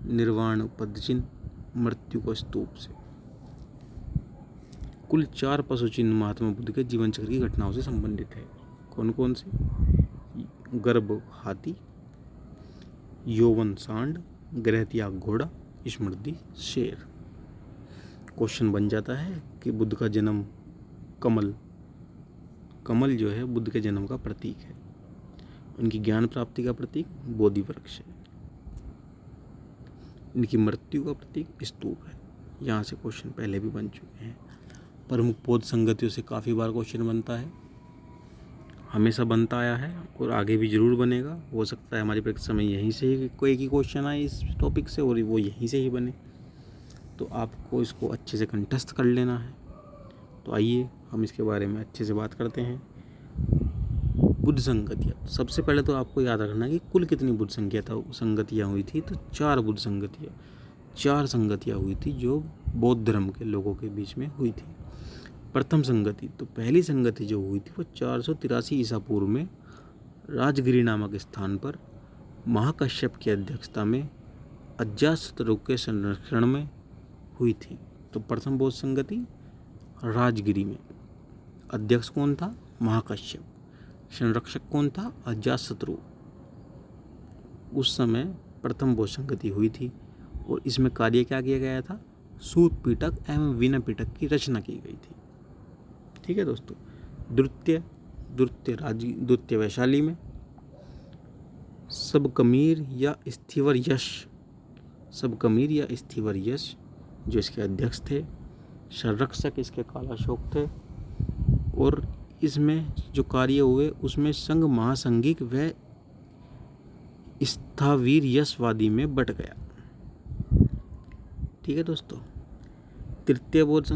निर्वाण पदचिन्ह, मृत्यु को स्तूप से। कुल 4 पशु चिन्ह महात्मा बुद्ध के जीवन चक्र की घटनाओं से संबंधित है। कौन कौन से? गर्भ हाथी, यौवन सांड, गृह त्याग घोड़ा, स्मृति शेर। क्वेश्चन बन जाता है कि बुद्ध का जन्म कमल जो है बुद्ध के जन्म का प्रतीक है। उनकी ज्ञान प्राप्ति का प्रतीक बोधि वृक्ष है। इनकी मृत्यु का प्रतीक स्तूप है। यहाँ से क्वेश्चन पहले भी बन चुके हैं। प्रमुख बोध संगतियों से काफ़ी बार क्वेश्चन बनता है, हमेशा बनता आया है और आगे भी ज़रूर बनेगा। हो सकता है हमारी परीक्षा में यहीं से ही कोई ही क्वेश्चन आए इस टॉपिक से और वो यहीं से ही बने, तो आपको इसको अच्छे से कंठस्थ कर लेना है। तो आइए हम इसके बारे में अच्छे से बात करते हैं। बुद्ध संगतियाँ, सबसे पहले तो आपको याद रखना कि कुल कितनी बुद्ध संगतियाँ हुई थी। तो 4 बुद्ध संगतियाँ, 4 संगतियाँ हुई थी जो बौद्ध धर्म के लोगों के बीच में हुई थी। प्रथम संगति, तो पहली संगति जो हुई थी वो 483 ईसा पूर्व में राजगिरी नामक स्थान पर महाकश्यप की अध्यक्षता में अजातशत्रु के संरक्षण में हुई थी। तो प्रथम बौद्ध संगति राजगिरी में, अध्यक्ष कौन था? महाकश्यप, संरक्षक कौन था? अजातशत्रु। उस समय प्रथम बौद्ध संगति हुई थी और इसमें कार्य क्या किया गया था? सूत पीटक एवं विनय पीटक की रचना की गई थी। ठीक है दोस्तों। द्वितीय वैशाली में सबकमीर या स्थिवर यश जो इसके अध्यक्ष थे, संरक्षक इसके कालाशोक थे और इसमें जो कार्य हुए उसमें संघ महासंघिक व स्थावीर यशवादी में बट गया। ठीक है दोस्तों। तृतीय बौद्ध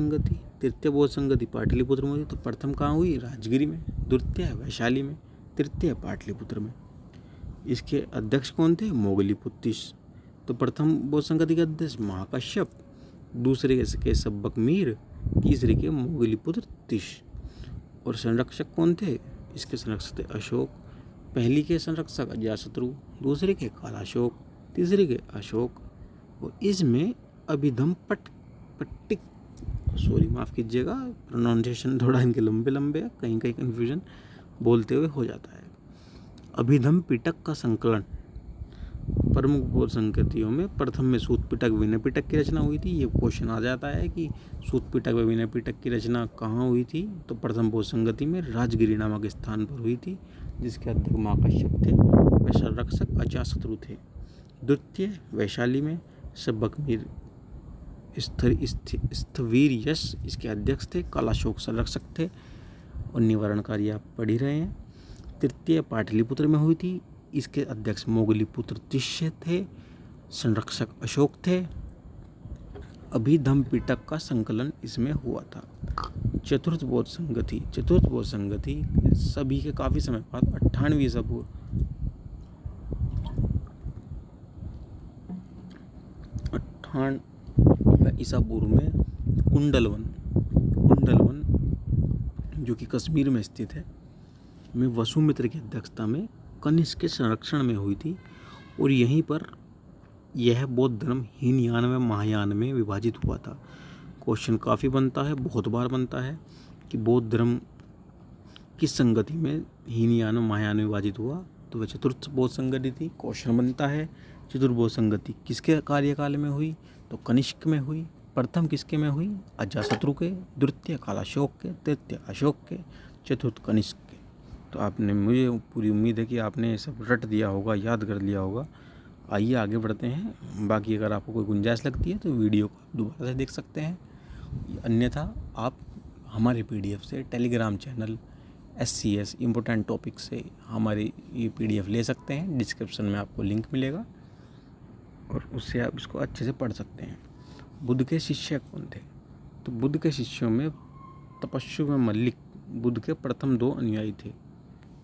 संगति पाटलिपुत्र में हुई। तो प्रथम कहाँ हुई? राजगिरी में, द्वितीय वैशाली में, तृतीय पाटलिपुत्र में। इसके अध्यक्ष कौन थे? मोगलीपुत्तिश। तो प्रथम बौद्ध संगति के अध्यक्ष महाकश्यप, दूसरे के सब्बकमीर, तीसरे के मोगलीपुत्र तिश। और संरक्षक कौन थे? इसके संरक्षक थे अशोक। पहली के संरक्षक अजातशत्रु, दूसरे के कालाशोक, तीसरे के अशोक। और इसमें अभिधम पट्टिक, माफ़ कीजिएगा प्रोनाउंसिएशन थोड़ा इनके लंबे है, कहीं कन्फ्यूजन बोलते हुए हो जाता है। अभिधम पिटक का संकलन प्रमुख बौद्ध संगतियों में प्रथम में सूत पिटक विनय पिटक की रचना हुई थी। ये क्वेश्चन आ जाता है कि सूत पिटक व विनय पिटक की रचना कहाँ हुई थी? तो प्रथम बौद्ध संगति में राजगिरी नामक स्थान पर हुई थी, जिसके अध्यक्ष महाकश्यप थे व संरक्षक अजातशत्रु थे। द्वितीय वैशाली में सब्बकमीर स्थवीर यश इसके अध्यक्ष थे, कालाशोक संरक्षक थे और निवारणकारी आप पढ़ ही रहे हैं। तृतीय पाटलिपुत्र में हुई थी, इसके अध्यक्ष मोगलीपुत्र तिष्य थे, संरक्षक अशोक थे। अभिधम पिटक का संकलन इसमें हुआ था। चतुर्थ बौद्ध संगति सभी के काफ़ी समय बाद 98 ईसा पूर्व ईसा पूर्व में कुंडलवन जो कि कश्मीर में स्थित है में वसुमित्र की अध्यक्षता में कनिष्क के संरक्षण में हुई थी। और यहीं पर यह बौद्ध धर्म हीनयान व महायान में विभाजित हुआ था। क्वेश्चन काफ़ी बनता है, बहुत बार बनता है कि बौद्ध धर्म किस संगति में हीनयान व महायान में विभाजित हुआ? तो वह चतुर्थ बौद्ध संगति थी। क्वेश्चन बनता है चतुर्बौद्ध संगति किसके कार्यकाल में हुई? तो कनिष्क में हुई। प्रथम किसके में हुई? अजातशत्रु के, द्वितीय कालाशोक के, तृतीय अशोक के, चतुर्थ कनिष्क के। तो आपने, मुझे पूरी उम्मीद है कि आपने सब रट दिया होगा, याद कर लिया होगा। आइए आगे बढ़ते हैं। बाकी अगर आपको कोई गुंजाइश लगती है तो वीडियो को आप दोबारा से देख सकते हैं, अन्यथा आप हमारे PDF से Telegram channel SCS important topic से हमारी ये PDF ले सकते हैं। डिस्क्रिप्शन में आपको लिंक मिलेगा और उससे आप इसको अच्छे से पढ़ सकते हैं। बुद्ध के शिष्य कौन थे? तो बुद्ध के शिष्यों में तपस्वी व मल्लिक बुद्ध के प्रथम 2 अनुयायी थे।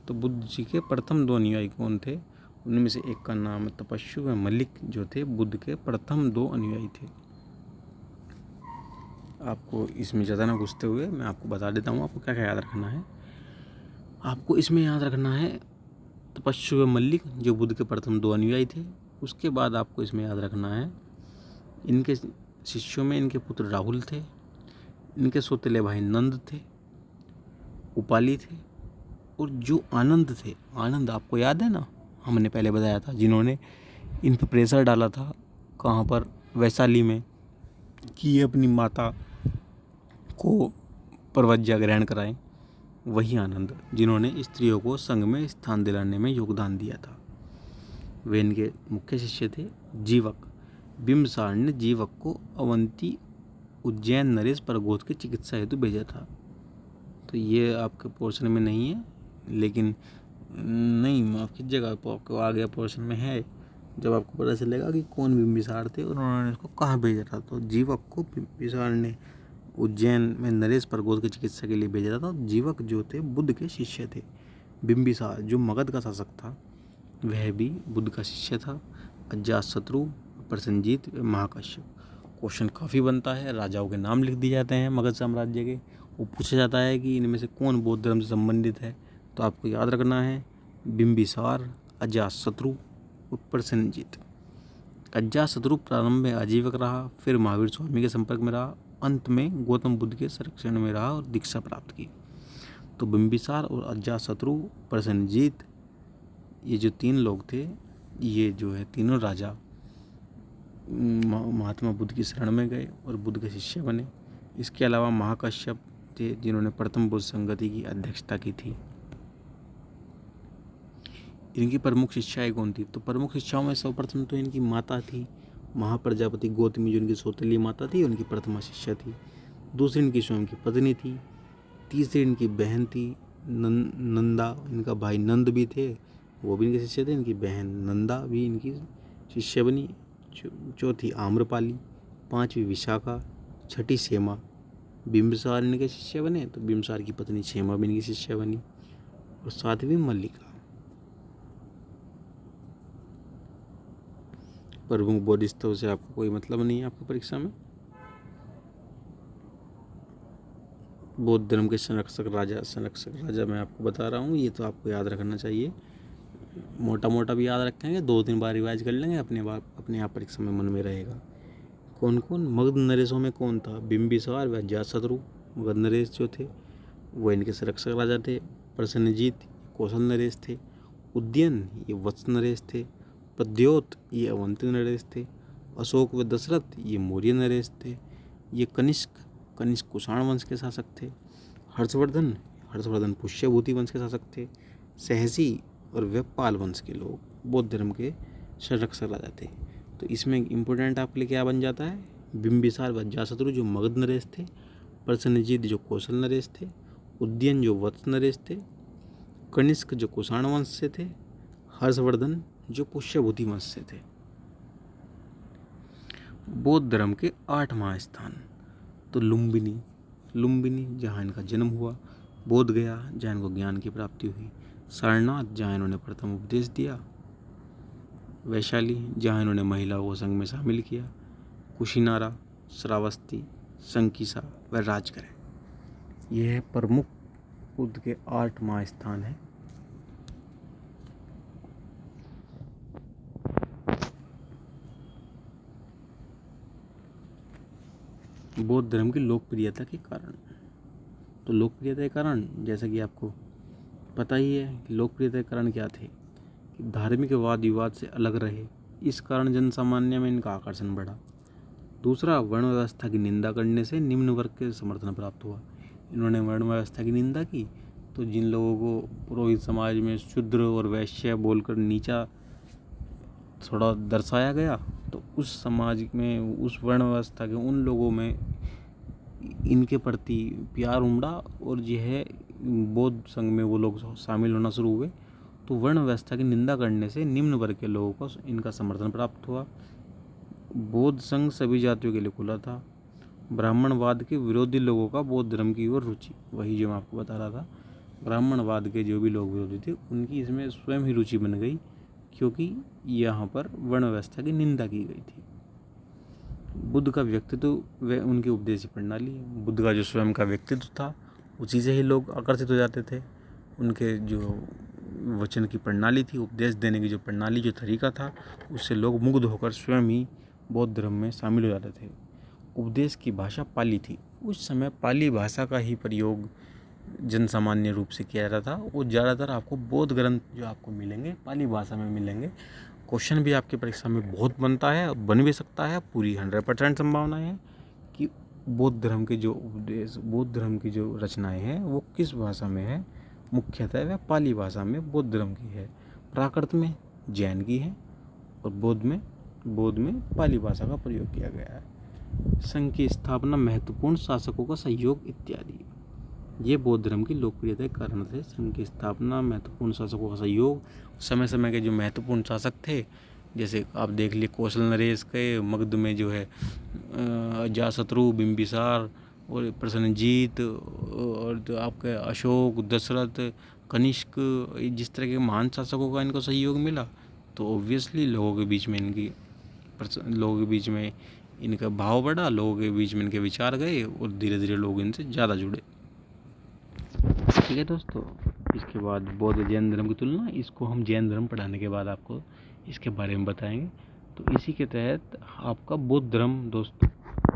तो बुद्ध जी के प्रथम 2 अनुयायी कौन थे? उनमें से एक का नाम तपस्वी व मल्लिक जो थे बुद्ध के प्रथम 2 अनुयायी थे। आपको इसमें ज़्यादा ना घुसते हुए मैं आपको बता देता हूँ आपको क्या क्या याद रखना है। आपको इसमें याद रखना है तपस्वी व मल्लिक जो बुद्ध के प्रथम 2 अनुयायी थे। उसके बाद आपको इसमें याद रखना है इनके शिष्यों में इनके पुत्र राहुल थे, इनके सौतेले भाई नंद थे, उपाली थे और जो आनंद थे। आनंद आपको याद है ना, हमने पहले बताया था, जिन्होंने इन पर प्रेशर डाला था। कहाँ पर? वैशाली में, कि ये अपनी माता को परवज्या ग्रहण कराएं। वही आनंद जिन्होंने स्त्रियों को संघ में स्थान दिलाने में योगदान दिया था। वे इनके मुख्य शिष्य थे जीवक। बिंबिसार ने जीवक को अवंती उज्जैन नरेश परगोत की चिकित्सा हेतु भेजा था। तो ये आपके पोर्शन में नहीं है, लेकिन नहीं माफ कीजिएगा, आपको आगे पोर्शन में है। जब आपको पता चलेगा कि कौन बिंबिसार थे और उन्होंने इसको कहाँ भेजा था। तो जीवक को बिंबिसार ने उज्जैन में नरेश परगोत की चिकित्सा के लिए भेजा था। जीवक जो थे बुद्ध के शिष्य थे। बिंबिसार जो मगध का शासक था वह भी बुद्ध का शिष्य था। अजातशत्रु, प्रसेनजीत, महाकश्यप। क्वेश्चन काफ़ी बनता है, राजाओं के नाम लिख दिए जाते हैं मगध साम्राज्य के। वो पूछा जाता है कि इनमें से कौन बौद्ध धर्म से संबंधित है। तो आपको याद रखना है बिंबिसार, अजातशत्रु और प्रसेनजीत। अजातशत्रु प्रारंभ में आजीवक रहा, फिर महावीर स्वामी के संपर्क में रहा, अंत में गौतम बुद्ध के संरक्षण में रहा और दीक्षा प्राप्त की। तो बिंबिसार और अजातशत्रु, प्रसेनजीत, ये जो तीन लोग थे, ये जो है तीनों राजा महात्मा बुद्ध की शरण में गए और बुद्ध के शिष्य बने। इसके अलावा महाकश्यप थे जिन्होंने प्रथम बुद्ध संगति की अध्यक्षता की थी। इनकी प्रमुख शिष्याएं कौन थी? तो प्रमुख शिष्याओं में सर्वप्रथम तो इनकी माता थी महाप्रजापति गौतमी, जो इनकी सौतेली माता थी, उनकी प्रथमा शिष्या थी। दूसरी इनकी स्वयं की पत्नी थी। तीसरी इनकी बहन थी नंदा, इनका भाई नंद भी थे, वो भी इनके शिष्य थे। इनकी बहन नंदा भी इनकी शिष्य बनी। चौथी आम्रपाली, पांचवी विशाखा, छठी क्षेमा। बिंबिसार इनके शिष्य बने तो बिंबिसार की पत्नी क्षेमा भी इनकी शिष्य बनी, और सातवीं मल्लिका। प्रमुख बोधिसत्व से आपको कोई मतलब नहीं है आपकी परीक्षा में। बौद्ध धर्म के संरक्षक राजा मैं आपको बता रहा हूँ, ये तो आपको याद रखना चाहिए। मोटा मोटा भी याद रखेंगे, 2-3 बार रिवाइज कर लेंगे, अपने आप परीक्षा में मन में रहेगा। कौन कौन मगध नरेशों में कौन था? बिंबिसार व अजातशत्रु मगध नरेश जो थे वो इनके संरक्षक राजा थे। प्रसेनजीत कौशल नरेश थे। उदयन ये वत्स नरेश थे। प्रद्योत ये अवंती नरेश थे। अशोक व दशरथ ये मौर्य नरेश थे। ये कनिष्क कुषाण वंश के शासक थे। हर्षवर्धन पुष्यभूति वंश के शासक थे। सहसी और व्यापाल वंश के लोग बौद्ध धर्म के संरक्षक राजा थे। तो इसमें इम्पोर्टेंट आपके लिए क्या बन जाता है? बिंबिसार व अजातशत्रु जो मगध नरेश थे, प्रसेनजीत जो कौशल नरेश थे, उदयन जो वत्स नरेश थे, कनिष्क जो कुषाण वंश से थे, हर्षवर्धन जो पुष्यभूति वंश से थे। बौद्ध धर्म के 8 महास्थान। तो लुम्बिनी जहाँ इनका जन्म हुआ, बोध गया जहाँ इनको ज्ञान की प्राप्ति हुई, सारनाथ जहाँ इन्होंने प्रथम उपदेश दिया, वैशाली जहाँ इन्होंने महिलाओं को संघ में शामिल किया, कुशीनारा, श्रावस्ती, संकीसा व राजगृह। यह प्रमुख बुद्ध के 8 महास्थान हैं। बौद्ध धर्म की लोकप्रियता के कारण। तो लोकप्रियता के कारण जैसा कि आपको पता ही है कि लोकप्रियता के कारण क्या थे कि धार्मिक वाद विवाद से अलग रहे, इस कारण जनसामान्य में इनका आकर्षण बढ़ा। दूसरा, वर्ण व्यवस्था की निंदा करने से निम्न वर्ग के समर्थन प्राप्त हुआ। इन्होंने वर्ण व्यवस्था की निंदा की तो जिन लोगों को पुरोहित समाज में शूद्र और वैश्य बोलकर नीचा थोड़ा दर्शाया गया, तो उस समाज में, उस वर्ण व्यवस्था के उन लोगों में इनके प्रति प्यार उमड़ा और यह बौद्ध संघ में वो लोग शामिल होना शुरू हुए। तो वर्ण व्यवस्था की निंदा करने से निम्न वर्ग के लोगों को इनका समर्थन प्राप्त हुआ। बौद्ध संघ सभी जातियों के लिए खुला था। ब्राह्मणवाद के विरोधी लोगों का बौद्ध धर्म की ओर रुचि, वही जो मैं आपको बता रहा था, ब्राह्मणवाद के जो भी लोग विरोधी थे उनकी इसमें स्वयं ही रुचि बन गई, क्योंकि यहाँ पर वर्ण व्यवस्था की निंदा की गई थी। बुद्ध का व्यक्तित्व व उनकी उपदेश प्रणाली, बुद्ध का जो स्वयं का व्यक्तित्व था उसी से ही लोग आकर्षित हो जाते थे। उनके जो वचन की प्रणाली थी, उपदेश देने की जो प्रणाली, जो तरीका था, उससे लोग मुग्ध होकर स्वयं ही बौद्ध धर्म में शामिल हो जाते थे। उपदेश की भाषा पाली थी। उस समय पाली भाषा का ही प्रयोग जनसामान्य रूप से किया जाता था। वो ज़्यादातर आपको बौद्ध ग्रंथ जो आपको मिलेंगे पाली भाषा में मिलेंगे। क्वेश्चन भी आपकी परीक्षा में बहुत बनता है, बन भी सकता है, पूरी 100% संभावना है कि बौद्ध धर्म के जो उपदेश, बौद्ध धर्म की जो रचनाएं हैं वो किस भाषा में है, मुख्यतः वह पाली भाषा में बौद्ध धर्म की है। प्राकृत में जैन की है और बौद्ध में पाली भाषा का प्रयोग किया गया है। संघ की स्थापना, महत्वपूर्ण शासकों का सहयोग इत्यादि, ये बौद्ध धर्म की लोकप्रियता के कारण थे। संघ की स्थापना, महत्वपूर्ण शासकों का सहयोग, समय समय के जो महत्वपूर्ण शासक थे, जैसे आप देख लिए कौशल नरेश के, मगध में जो है अजातशत्रु, बिंबिसार और प्रसेनजीत, और जो आपके अशोक, दशरथ, कनिष्क, जिस तरह के महान शासकों का इनको सहयोग मिला, तो ऑब्वियसली लोगों के बीच में इनका भाव बढ़ा, लोगों के बीच में इनके विचार गए और धीरे धीरे लोग इनसे ज़्यादा जुड़े। ठीक है दोस्तों, इसके बाद बौद्ध जैन धर्म की तुलना, इसको हम जैन धर्म पढ़ाने के बाद आपको इसके बारे में बताएंगे। तो इसी के तहत आपका बौद्ध धर्म दोस्तों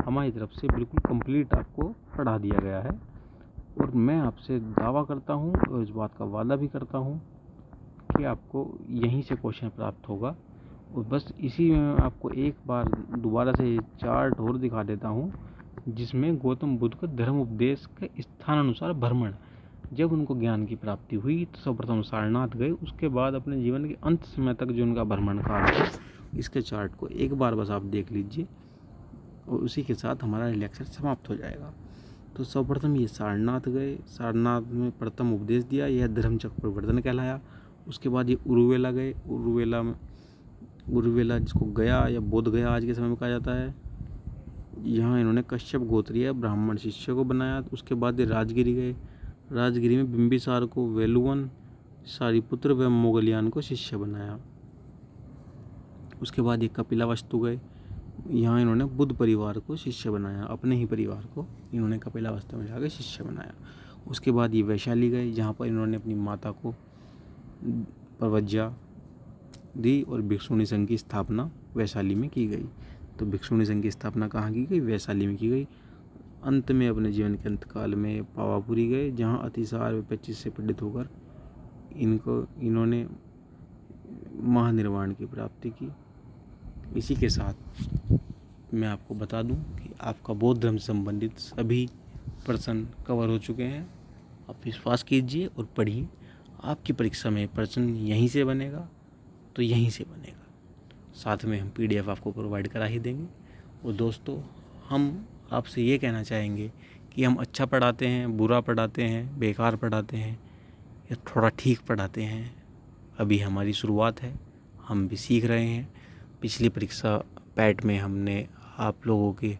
हमारी तरफ से बिल्कुल कंप्लीट आपको पढ़ा दिया गया है। और मैं आपसे दावा करता हूँ और इस बात का वादा भी करता हूँ कि आपको यहीं से क्वेश्चन प्राप्त होगा। और बस इसी में आपको एक बार दोबारा से चार्ट और दिखा देता हूँ, जिसमें गौतम बुद्ध का धर्म उपदेश के स्थानानुसार भ्रमण, जब उनको ज्ञान की प्राप्ति हुई तो सर्वप्रथम सारनाथ गए, उसके बाद अपने जीवन के अंत समय तक जो उनका भ्रमण काल था, इसके चार्ट को एक बार बस आप देख लीजिए और उसी के साथ हमारा लेक्चर समाप्त हो जाएगा। तो सर्वप्रथम ये सारनाथ गए, सारनाथ में प्रथम उपदेश दिया, यह धर्मचक्र प्रवर्तन कहलाया। उसके बाद ये उरुवेला गए, उरुवेला जिसको गया या बोध गया आज के समय में कहा जाता है, यहाँ इन्होंने कश्यप गोत्रीय ब्राह्मण शिष्य को बनाया। उसके बाद ये राजगिरी गए, राजगिरी में बिंबिसार को, वेलुवन, सारिपुत्र व मोगलियान को शिष्य बनाया। उसके बाद ये कपिलावस्तु गए, यहाँ इन्होंने बुद्ध परिवार को शिष्य बनाया, अपने ही परिवार को इन्होंने कपिलावस्तु में जाकर शिष्य बनाया। उसके बाद ये वैशाली गए, जहाँ पर इन्होंने अपनी माता को प्रवज्ञा दी और भिक्षुणी संघ की स्थापना वैशाली में की गई। तो भिक्षुणी संघ की स्थापना कहाँ की गई? वैशाली में की गई। अंत में अपने जीवन के अंतकाल में पावापुरी गए, जहाँ अतिसार व 25 से पीड़ित होकर इन्होंने महानिर्वाण की प्राप्ति की। इसी के साथ मैं आपको बता दूं कि आपका बौद्ध धर्म से संबंधित सभी प्रश्न कवर हो चुके हैं। आप विश्वास कीजिए और पढ़िए, आपकी परीक्षा में प्रश्न यहीं से बनेगा तो यहीं से बनेगा। साथ में हम PDF आपको प्रोवाइड करा ही देंगे। और दोस्तों, हम आपसे ये कहना चाहेंगे कि हम अच्छा पढ़ाते हैं, बुरा पढ़ाते हैं, बेकार पढ़ाते हैं या थोड़ा ठीक पढ़ाते हैं, अभी हमारी शुरुआत है, हम भी सीख रहे हैं। पिछली परीक्षा पैट में हमने आप लोगों के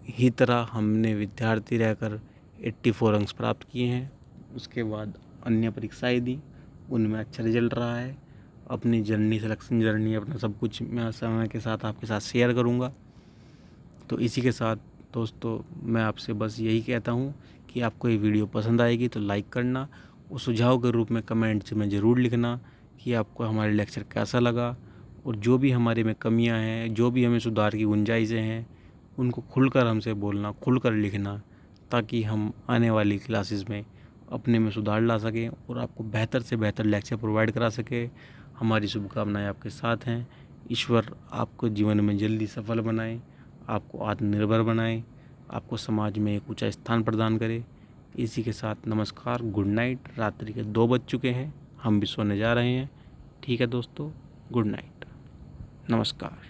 ही तरह हमने विद्यार्थी रहकर 84 अंक प्राप्त किए हैं। उसके बाद अन्य परीक्षाएं दी, उनमें अच्छा रिजल्ट रहा है। अपनी सिलेक्शन जर्नी, अपना सब कुछ मैं समय के साथ आपके साथ शेयर करूंगा। तो इसी के साथ दोस्तों, मैं आपसे बस यही कहता हूं कि आपको ये वीडियो पसंद आएगी तो लाइक करना और सुझाव के रूप में कमेंट्स में ज़रूर लिखना कि आपको हमारे लेक्चर कैसा लगा। और जो भी हमारे में कमियां हैं, जो भी हमें सुधार की गुंजाइशें हैं, उनको खुलकर हमसे बोलना, खुलकर लिखना, ताकि हम आने वाली क्लासेस में अपने में सुधार ला सकें और आपको बेहतर से बेहतर लेक्चर प्रोवाइड करा सके। हमारी शुभकामनाएं आपके साथ हैं। ईश्वर आपको जीवन में जल्दी सफल बनाए, आपको आत्मनिर्भर बनाए, आपको समाज में एक ऊंचा स्थान प्रदान करे। इसी के साथ नमस्कार, गुड नाइट। रात्रि के 2 बज चुके हैं, हम भी सोने जा रहे हैं। ठीक है दोस्तों, गुड नाइट, नमस्कार।